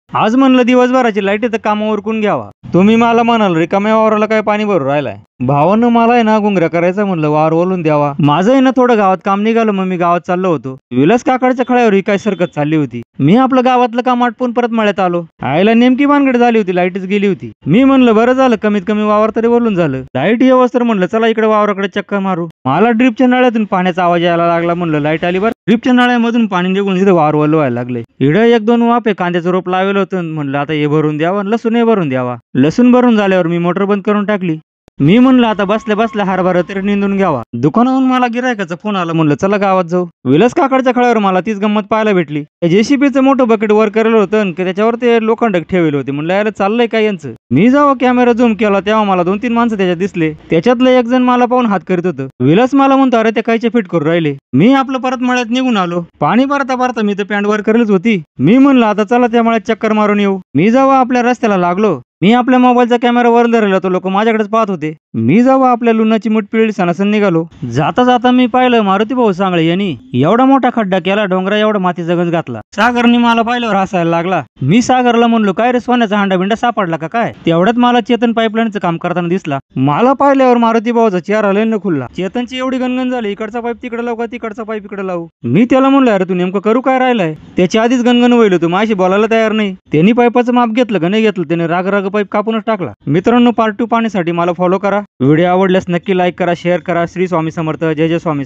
आज म्हणलं दिवसभराची लाईट तर कामावर उरकून घ्यावा. तुम्ही मला म्हणाल रिकाम्या वावराला काय पाणी भरून राहिलाय. भावानं मला आहे ना गुंगऱ्या करायचं म्हणलं वावर ओलून द्यावा. माझं आहे ना थोडं गावात काम निघालं, मग मी गावात चाललो होतो. विलास काकडच्या खळ्यावर ही काय सरकत चालली होती. मी आपलं गावातलं काम आटपून परत मळ्यात आलो. आईला नेमकी भानगड झाली होती, लाईटच गेली होती. मी म्हणलं बरं झालं, कमीत कमी वावर तरी ओलून झालं. लाईट येवस तर म्हणलं चला इकडे वावराकडे चक्कर मारू. मला ड्रिपच्या नळ्यातून पाण्याचा आवाज यायला लागला. म्हणलं लाईट आली बरं. ड्रिपच्या नळ्यामधून पाणी निघून तिथे वावर ओलवायला लागले. इडं एक दोन वाफे कांद्याचं रोप लावलं होतं. म्हणलं आता हे भरून द्यावा, लसूण हे भरून द्यावा. लसूण भरून झाल्यावर मी मोटर बंद करून टाकली. मी म्हणलं आता बसल्या बसल्या हरभरा तरी निंदून घ्यावा. दुकानाहून मला गिरायकाचा फोन आला. म्हणलं चला गावात जाऊ. विलास काकडच्या खळ्यावर मला तीच गंमत पाहायला भेटली. जेसीबीचं मोठं बकेट वर करेलं होतं, त्याच्यावर ते लोखंड ठेवले होते. म्हणलं याला चाललंय काय यांचं. मी जेव्हा कॅमेरा झूम केला तेव्हा मला 2-3 माणसं त्याच्यात दिसले. त्याच्यातलं एक जण मला पाहून हात करीत होतं. विलास मला म्हणतो अरे ते कायचे फिट करून राहिले. मी आपलं परत मळ्यात निघून आलो. पाणी भरता भरता मी तर पॅन्ट वर करेलच होती. मी म्हणलं आता चला त्या मळ्यात चक्कर मारून येऊ. मी जेव्हा आपल्या रस्त्याला लागलो, मी आपल्या मोबाईलचा कॅमेरा वर धरला, तो लोक माझ्याकडेच पाहत होते. मी जेव्हा आपल्या लुनाची मुठ पिळली सणासण निघालो. जाता जाता मी पाहिलं मारुती भाऊ सांगळे यांनी एवढा मोठा खड्डा केला, डोंगरा एवढा मातीचा गंज घातला. सागरनी मला पाहिल्यावर हसायला लागला. मी सागरला म्हणलो काय रे सोन्याचा हांडा बिंडा सापडला का काय. तेवढ्यात मला चेतन पाईपलाईनचं काम करताना दिसला. मला पाहिल्यावर मारुती भाऊचा चेहरा लय न खुलला. चेतनची एवढी गणगण झाली, इकडचा पाईप तिकडे लावू का तिकडचा पाईप इकडे लावू. मी त्याला म्हणलो अरे तू नेमकं करू काय राहिलाय. त्याच्या आधीच गणगण होईल, तू माझी बोलायला तयार नाही. त्यांनी पाईपाचं माप घेतलं का नाही घेतलं, त्याने राग राग पाईप कापूनच टाकला. मित्रांनो, पार्ट 2 पाहण्यासाठी मला फॉलो करा. व्हिडिओ आवडल्यास नक्की लाईक करा, शेअर करा. श्री स्वामी समर्थ. जय जय स्वामी समर्थ.